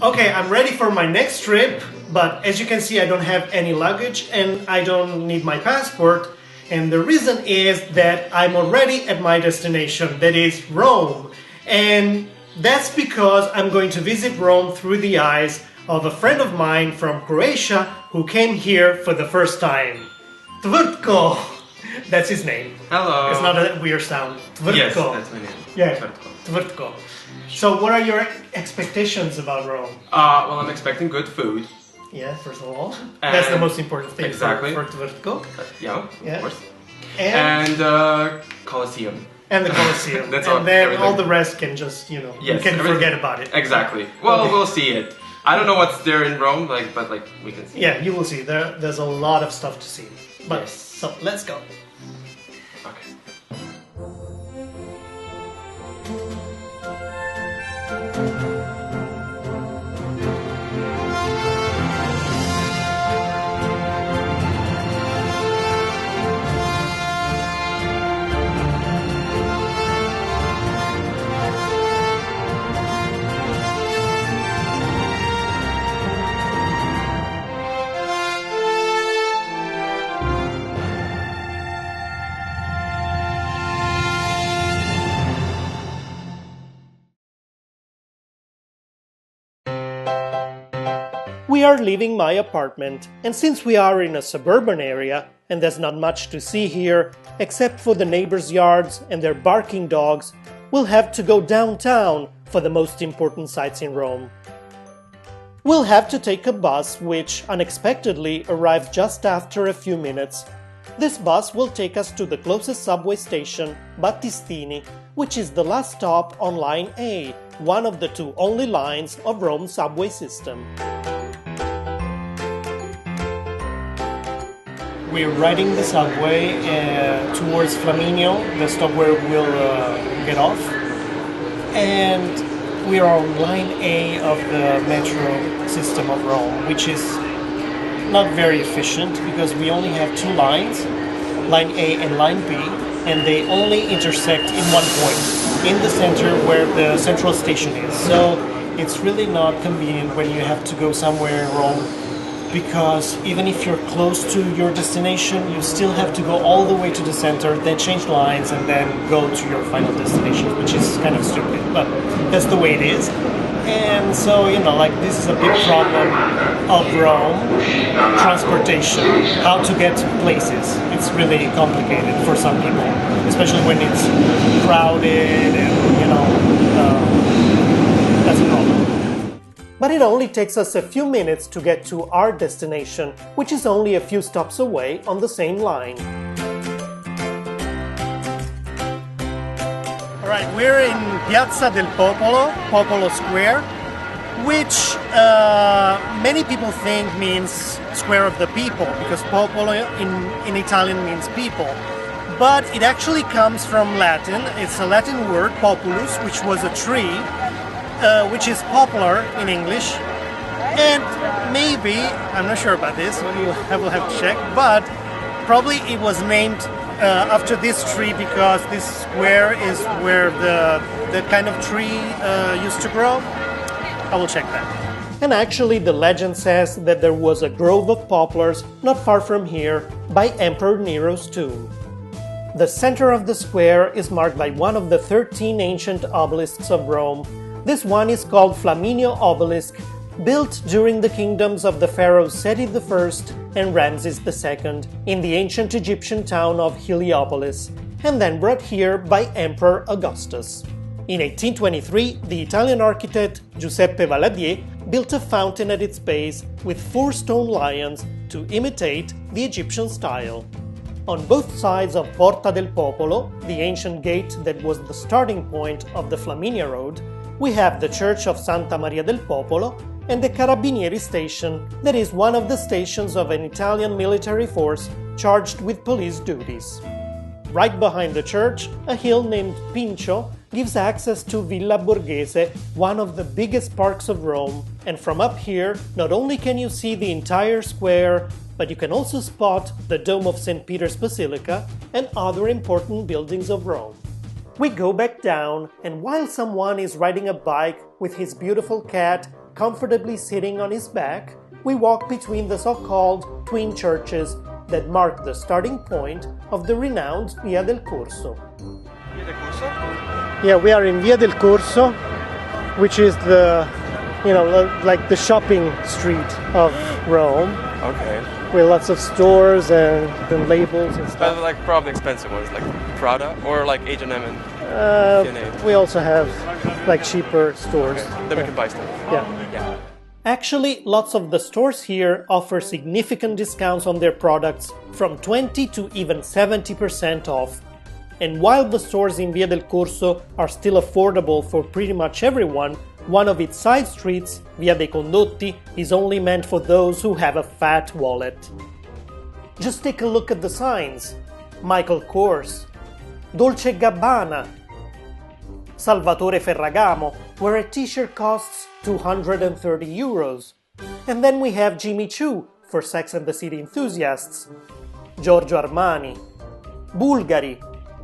Okay, I'm ready for my next trip, but as you can see, I don't have any luggage and I don't need my passport. And the reason is that I'm already at my destination, that is Rome. And that's because I'm going to visit Rome through the eyes of a friend of mine from Croatia who came here for the first time. Tvrtko! That's his name. Hello. It's not a weird sound. Tvrtko. Yes, that's my name. Yeah, Tvrtko. Tvrtko. So what are your expectations about Rome? Well, I'm expecting good food. Yeah, first of all. That's the most important thing exactly. for Tvrtko. Yeah, of course. And Colosseum. And the Colosseum. That's and all, then everything. all the rest can just, you can forget about it. Exactly. Well, Okay. we'll see it. I don't know what's there in Rome, but we can see. Yeah, you will see. There's a lot of stuff to see. But Yes. so let's go. Okay. We are leaving my apartment, and since we are in a suburban area, and there's not much to see here, except for the neighbors' yards and their barking dogs, we'll have to go downtown for the most important sites in Rome. We'll have to take a bus which unexpectedly arrives just after a few minutes. This bus will take us to the closest subway station, Battistini, which is the last stop on Line A, one of the two only lines of Rome's subway system. We're riding the subway towards Flaminio, the stop where we'll get off. And we are on Line A of the metro system of Rome, which is not very efficient because we only have two lines, Line A and Line B, and they only intersect in one point, in the center where the central station is. So it's really not convenient when you have to go somewhere in Rome, because even if you're close to your destination, you still have to go all the way to the center, then change lines, and then go to your final destination, which is kind of stupid, but that's the way it is. And so, this is a big problem of Rome, transportation, how to get to places. It's really complicated for some people, especially when it's crowded and, that's a problem. But it only takes us a few minutes to get to our destination, which is only a few stops away on the same line. Alright, we're in Piazza del Popolo, Popolo Square, which many people think means Square of the People, because Popolo in Italian means people. But it actually comes from Latin. It's a Latin word, populus, which was a tree, which is popular in English, and maybe, I'm not sure about this, we'll have to check, but probably it was named after this tree because this square is where the kind of tree used to grow. I will check that. And actually the legend says that there was a grove of poplars not far from here by Emperor Nero's tomb. The center of the square is marked by one of the 13 ancient obelisks of Rome. This one is called Flaminio Obelisk, built during the kingdoms of the pharaohs Seti I and Ramses II in the ancient Egyptian town of Heliopolis, and then brought here by Emperor Augustus. In 1823, the Italian architect Giuseppe Valadier built a fountain at its base with 4 stone lions to imitate the Egyptian style. On both sides of Porta del Popolo, the ancient gate that was the starting point of the Flaminia Road, we have the Church of Santa Maria del Popolo and the Carabinieri station, that is one of the stations of an Italian military force charged with police duties. Right behind the church, a hill named Pincio gives access to Villa Borghese, one of the biggest parks of Rome, and from up here, not only can you see the entire square, but you can also spot the Dome of St. Peter's Basilica and other important buildings of Rome. We go back down, and while someone is riding a bike with his beautiful cat, comfortably sitting on his back, we walk between the so-called twin churches that mark the starting point of the renowned Via del Corso. Via del Corso? Yeah, we are in Via del Corso, which is the, like the shopping street of Rome. Okay. With lots of stores and labels and stuff. But like probably expensive ones, like Prada or like H&M and we also have like cheaper stores. Okay. Then we can buy stuff. Yeah. Actually, lots of the stores here offer significant discounts on their products, from 20 to even 70% off. And while the stores in Via del Corso are still affordable for pretty much everyone, one of its side streets, Via dei Condotti, is only meant for those who have a fat wallet. Just take a look at the signs. Michael Kors, Dolce & Gabbana, Salvatore Ferragamo, where a t-shirt costs 230 euros. And then we have Jimmy Choo, for Sex and the City enthusiasts, Giorgio Armani, Bulgari,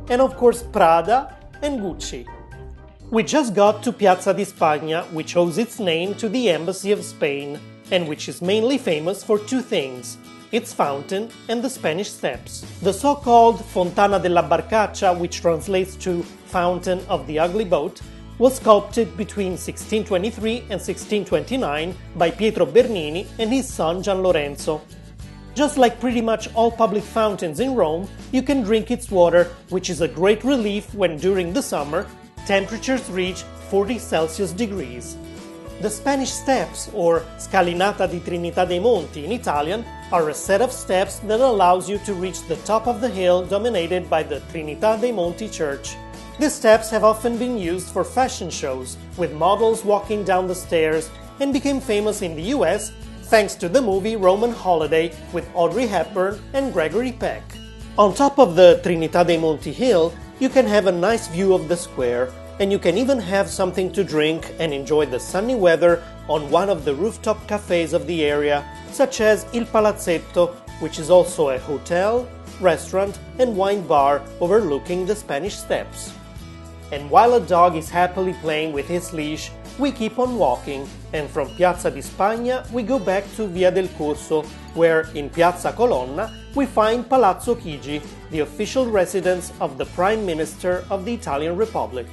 and of course Prada and Gucci. We just got to Piazza di Spagna, which owes its name to the Embassy of Spain, and which is mainly famous for two things: its fountain and the Spanish Steps. The so-called Fontana della Barcaccia, which translates to Fountain of the Ugly Boat, was sculpted between 1623 and 1629 by Pietro Bernini and his son Gian Lorenzo. Just like pretty much all public fountains in Rome, you can drink its water, which is a great relief when during the summer temperatures reach 40 Celsius degrees. The Spanish Steps, or Scalinata di Trinità dei Monti in Italian, are a set of steps that allows you to reach the top of the hill dominated by the Trinità dei Monti church. These steps have often been used for fashion shows, with models walking down the stairs, and became famous in the US thanks to the movie Roman Holiday with Audrey Hepburn and Gregory Peck. On top of the Trinità dei Monti hill, you can have a nice view of the square, and you can even have something to drink and enjoy the sunny weather on one of the rooftop cafes of the area, such as Il Palazzetto, which is also a hotel, restaurant, and wine bar overlooking the Spanish Steps. And while a dog is happily playing with his leash, we keep on walking, and from Piazza di Spagna we go back to Via del Corso, where in Piazza Colonna we find Palazzo Chigi, the official residence of the Prime Minister of the Italian Republic.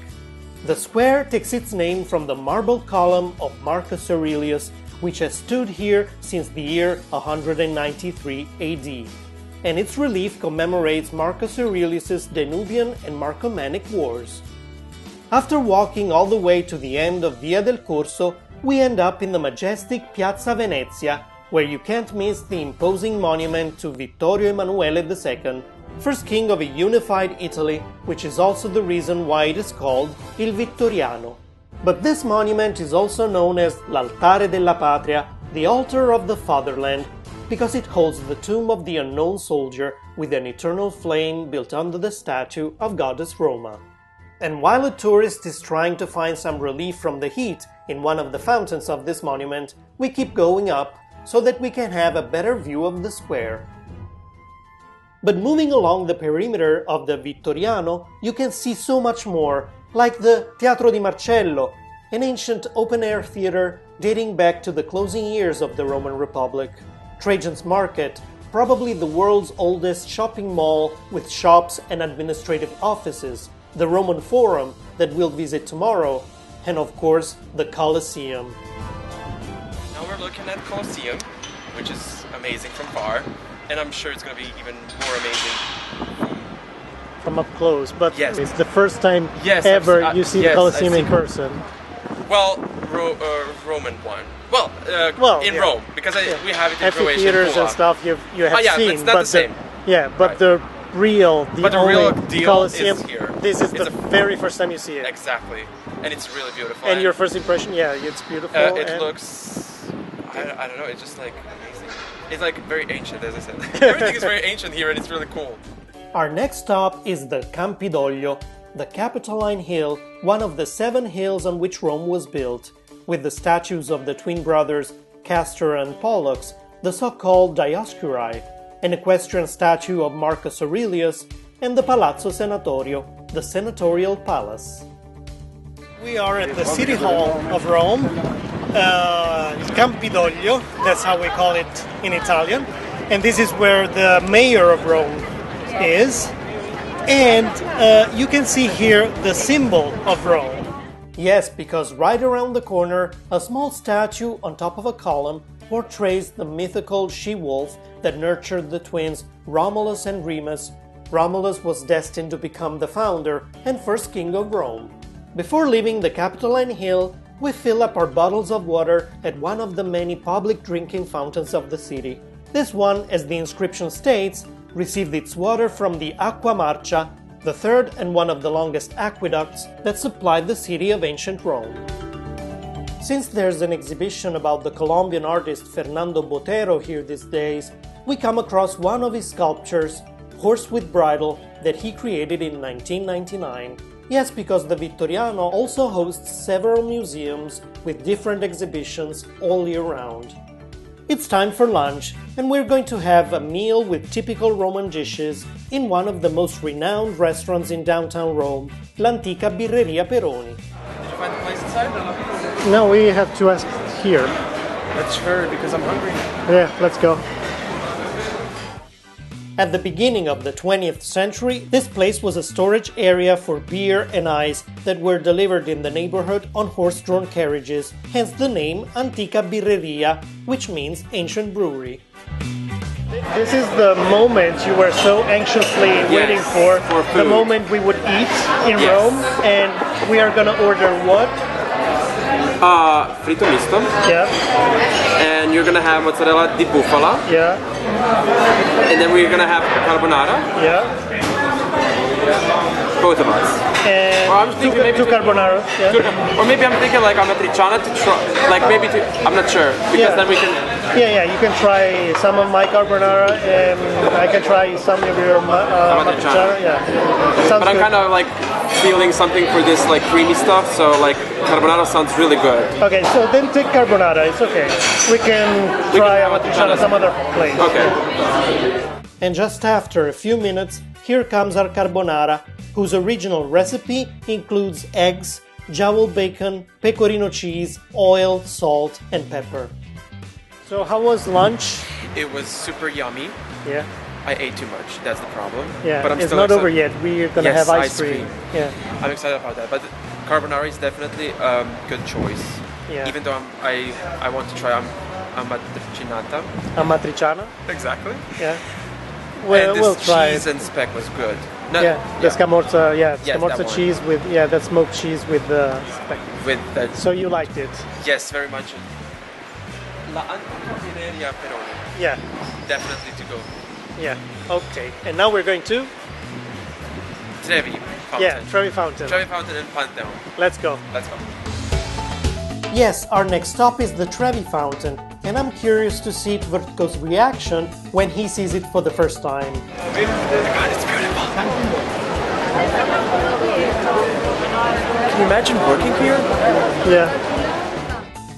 The square takes its name from the marble column of Marcus Aurelius, which has stood here since the year 193 AD, and its relief commemorates Marcus Aurelius's Danubian and Marcomannic Wars. After walking all the way to the end of Via del Corso, we end up in the majestic Piazza Venezia, where you can't miss the imposing monument to Vittorio Emanuele II, first king of a unified Italy, which is also the reason why it is called Il Vittoriano. But this monument is also known as l'Altare della Patria, the altar of the fatherland, because it holds the tomb of the unknown soldier with an eternal flame built under the statue of goddess Roma. And while a tourist is trying to find some relief from the heat in one of the fountains of this monument, we keep going up so that we can have a better view of the square. But moving along the perimeter of the Vittoriano, you can see so much more, like the Teatro di Marcello, an ancient open-air theater dating back to the closing years of the Roman Republic, Trajan's Market, probably the world's oldest shopping mall with shops and administrative offices, the Roman Forum that we'll visit tomorrow, and of course the Colosseum. Now we're looking at Colosseum, which is amazing from far, and I'm sure it's going to be even more amazing from up close, but yes. It's the first time ever you see the Colosseum in person. Well, Roman one. Well, in Rome, because we have it in Croatia. Amphitheaters and stuff you have seen, it's not the same. But the real deal Colosseum is here. This is the very first time you see it. Exactly, and it's really beautiful. And your first impression, it's beautiful. It looks, I don't know, it's just like amazing. It's like very ancient, as I said. Everything is very ancient here, and it's really cool. Our next stop is the Campidoglio, the Capitoline Hill, one of the 7 hills on which Rome was built, with the statues of the twin brothers Castor and Pollux, the so-called Dioscuri, an equestrian statue of Marcus Aurelius, and the Palazzo Senatorio, the senatorial palace. We are at the City Hall of Rome. Campidoglio, that's how we call it in Italian. And this is where the mayor of Rome is. And you can see here the symbol of Rome. Yes, because right around the corner, a small statue on top of a column portrays the mythical she-wolf that nurtured the twins Romulus and Remus. Romulus was destined to become the founder and first king of Rome. Before leaving the Capitoline Hill, we fill up our bottles of water at one of the many public drinking fountains of the city. This one, as the inscription states, received its water from the Acqua Marcia, the third and one of the longest aqueducts that supplied the city of ancient Rome. Since there's an exhibition about the Colombian artist Fernando Botero here these days, we come across one of his sculptures, Horse with Bridle, that he created in 1999. Yes, because the Vittoriano also hosts several museums with different exhibitions all year round. It's time for lunch, and we're going to have a meal with typical Roman dishes in one of the most renowned restaurants in downtown Rome, l'Antica Birreria Peroni. Did you find the place inside? No, we have to ask here. Let's hurry because I'm hungry. Yeah, let's go. At the beginning of the 20th century, this place was a storage area for beer and ice that were delivered in the neighborhood on horse-drawn carriages, hence the name Antica Birreria, which means ancient brewery. This is the moment you were so anxiously waiting for the moment we would eat in Rome, and we are gonna order what? Fritto misto. Yeah. And you're gonna have mozzarella di bufala. Yeah. And then we're gonna have carbonara. Yeah. Both of us. And or I'm thinking maybe two carbonara. Yeah. Or maybe I'm thinking like amatriciana to try. Like maybe to. I'm not sure because then we can. Yeah, you can try some of my carbonara and I can try some of your matriciana. Yeah. But I'm kind of like feeling something for this like creamy stuff, so like carbonara sounds really good. Okay, so then take carbonara, it's okay. We can try amatriciana some other place. Okay. And just after a few minutes, here comes our carbonara, whose original recipe includes eggs, jowl bacon, pecorino cheese, oil, salt, and pepper. So how was lunch? It was super yummy. Yeah. I ate too much. That's the problem. Yeah, but I'm it's still not over yet. We're gonna have ice cream. Yeah. I'm excited about that. But carbonara is definitely a good choice. Yeah. Even though I want to try amatricinata. Amatriciana? Exactly. Yeah. Well, and we'll this try cheese it. and speck was good. The scamorza, scamorza that cheese with that smoked cheese with the speck. With that. So you liked it? Yes, very much. La Antica Birreria Peroni. Yeah. Definitely to go. Yeah. Okay. And now we're going to Trevi Fountain. Yeah, Trevi Fountain. Trevi Fountain and Pantheon. Let's go. Let's go. Yes, our next stop is the Trevi Fountain, and I'm curious to see Tvrtko's reaction when he sees it for the first time. Oh God, it's beautiful. Can you imagine working here? Yeah.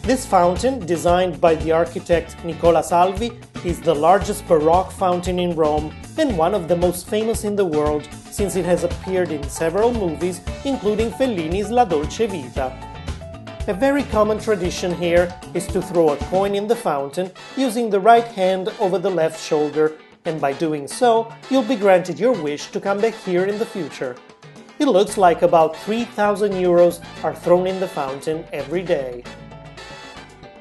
This fountain, designed by the architect Nicola Salvi, is the largest Baroque fountain in Rome and one of the most famous in the world, since it has appeared in several movies, including Fellini's La Dolce Vita. A very common tradition here is to throw a coin in the fountain using the right hand over the left shoulder, and by doing so, you'll be granted your wish to come back here in the future. It looks like about 3,000 euros are thrown in the fountain every day.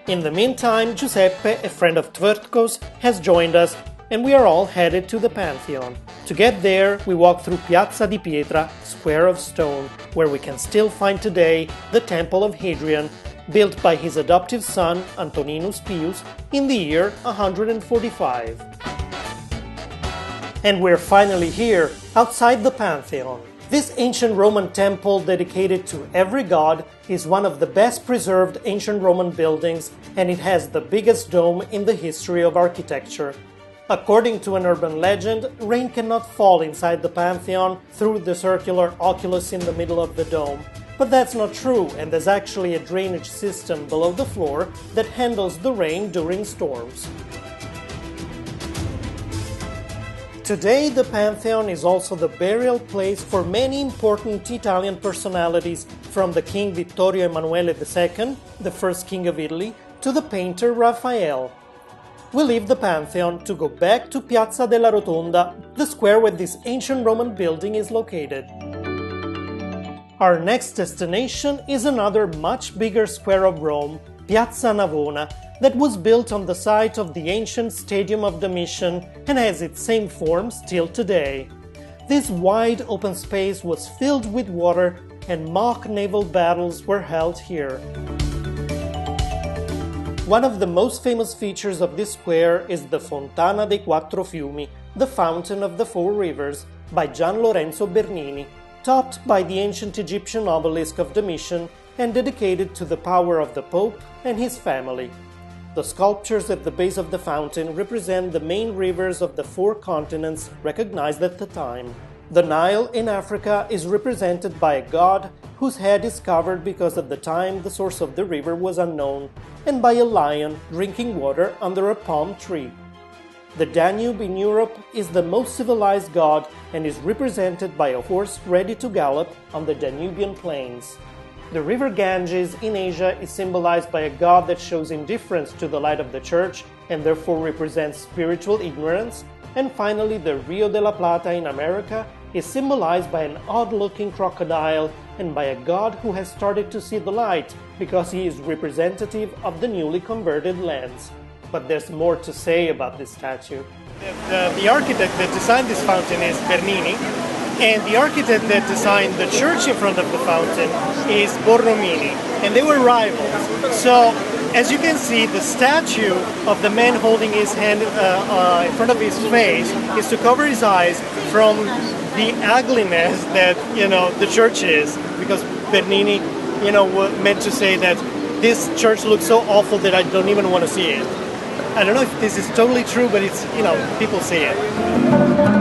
In the meantime, Giuseppe, a friend of Tvrtko's, has joined us, and we are all headed to the Pantheon. To get there, we walk through Piazza di Pietra, Square of Stone, where we can still find today the Temple of Hadrian, built by his adoptive son Antoninus Pius in the year 145. And we're finally here, outside the Pantheon. This ancient Roman temple dedicated to every god is one of the best preserved ancient Roman buildings, and it has the biggest dome in the history of architecture. According to an urban legend, rain cannot fall inside the Pantheon through the circular oculus in the middle of the dome. But that's not true, and there's actually a drainage system below the floor that handles the rain during storms. Today, the Pantheon is also the burial place for many important Italian personalities, from the King Vittorio Emanuele II, the first king of Italy, to the painter Raphael. We leave the Pantheon to go back to Piazza della Rotonda, the square where this ancient Roman building is located. Our next destination is another much bigger square of Rome, Piazza Navona, that was built on the site of the ancient Stadium of Domitian and has its same form still today. This wide open space was filled with water and mock naval battles were held here. One of the most famous features of this square is the Fontana dei Quattro Fiumi, the Fountain of the Four Rivers, by Gian Lorenzo Bernini, topped by the ancient Egyptian obelisk of Domitian and dedicated to the power of the Pope and his family. The sculptures at the base of the fountain represent the main rivers of the four continents recognized at the time. The Nile in Africa is represented by a god whose head is covered because at the time the source of the river was unknown, and by a lion drinking water under a palm tree. The Danube in Europe is the most civilized god and is represented by a horse ready to gallop on the Danubian plains. The river Ganges in Asia is symbolized by a god that shows indifference to the light of the church and therefore represents spiritual ignorance. And finally, the Rio de la Plata in America is symbolized by an odd-looking crocodile and by a god who has started to see the light because he is representative of the newly converted lands. But there's more to say about this statue. The architect that designed this fountain is Bernini, and the architect that designed the church in front of the fountain is Borromini, and they were rivals. So, as you can see, the statue of the man holding his hand in front of his face is to cover his eyes from the ugliness that, the church is, because Bernini, meant to say that this church looks so awful that I don't even want to see it. I don't know if this is totally true, but it's, people say it.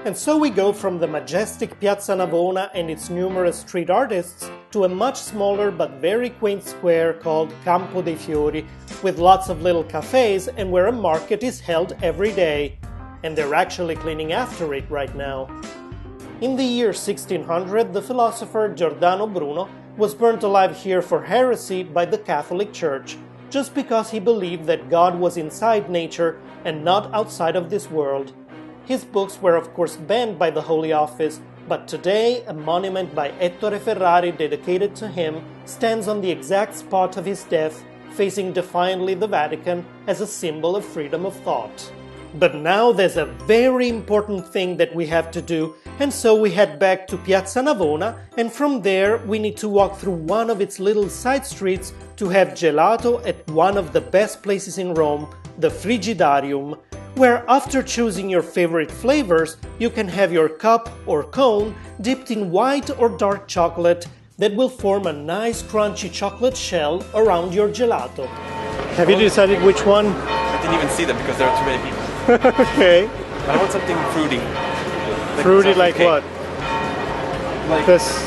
And so we go from the majestic Piazza Navona and its numerous street artists to a much smaller but very quaint square called Campo dei Fiori, with lots of little cafes and where a market is held every day. And they're actually cleaning after it right now. In the year 1600, the philosopher Giordano Bruno was burnt alive here for heresy by the Catholic Church, just because he believed that God was inside nature and not outside of this world. His books were of course banned by the Holy Office, but today a monument by Ettore Ferrari dedicated to him stands on the exact spot of his death, facing defiantly the Vatican as a symbol of freedom of thought. But now there's a very important thing that we have to do, and so we head back to Piazza Navona, and from there we need to walk through one of its little side streets to have gelato at one of the best places in Rome, the Frigidarium, where after choosing your favorite flavors, you can have your cup or cone dipped in white or dark chocolate that will form a nice crunchy chocolate shell around your gelato. Have you decided which one? I didn't even see them because there are too many people. Okay. I want something fruity. Fruity like cake. what? Like This,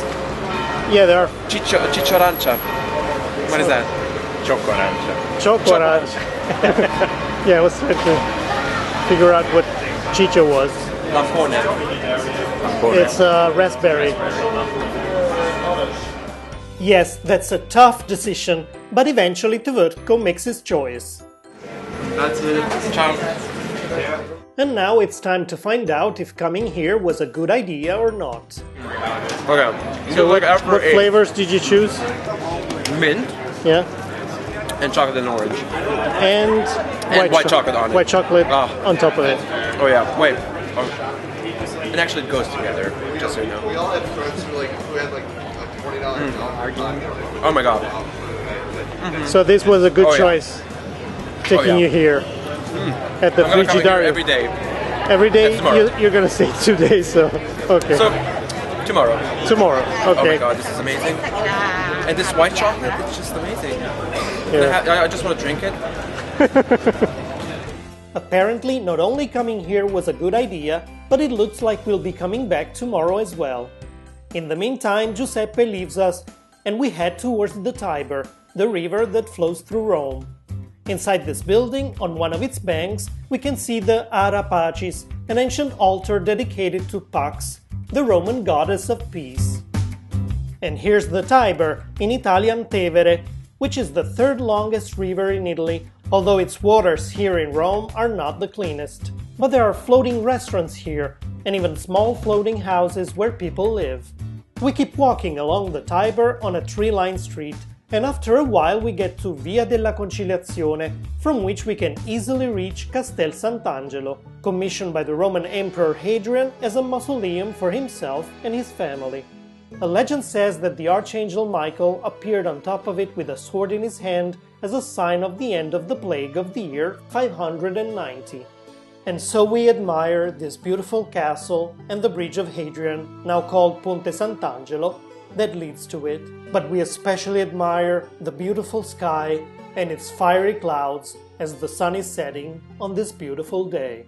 yeah, there are Ciccio arancia. What is that? Choco arancia. choco orange. Yeah, I was trying to figure out what Ciccio was. Lampone. It's raspberry. Yes, that's a tough decision, but eventually Tvrdko makes his choice. That's it. Ciao. And now it's time to find out if coming here was a good idea or not. Okay. So what after flavors did you choose? mint Yeah. and chocolate and orange. And white chocolate on it. White chocolate Ah. on top of it. Oh yeah. Wait. Oh. It actually goes together. Just so you know. We all had friends who had like $20 Oh my god. So this was a good Oh, yeah. choice, taking yeah. you here at the I'm gonna come here Frigidarium. every day. Every day That's tomorrow. you're gonna stay 2 days, so okay. So tomorrow. Tomorrow, Oh my okay. god, this is amazing. And this white chocolate, it's just amazing. Yeah. I just want to drink it. Apparently, not only coming here was a good idea, but it looks like we'll be coming back tomorrow as well. In the meantime, Giuseppe leaves us, and we head towards the Tiber, the river that flows through Rome. Inside this building, on one of its banks, we can see the Ara Pacis, an ancient altar dedicated to Pax, the Roman goddess of peace. And here's the Tiber, in Italian Tevere, which is the third longest river in Italy, although its waters here in Rome are not the cleanest. But there are floating restaurants here, and even small floating houses where people live. We keep walking along the Tiber on a tree-lined street, and after a while we get to Via della Conciliazione, from which we can easily reach Castel Sant'Angelo, commissioned by the Roman Emperor Hadrian as a mausoleum for himself and his family. A legend says that the Archangel Michael appeared on top of it with a sword in his hand as a sign of the end of the plague of the year 590. And so we admire this beautiful castle and the Bridge of Hadrian, now called Ponte Sant'Angelo, that leads to it, but we especially admire the beautiful sky and its fiery clouds as the sun is setting on this beautiful day.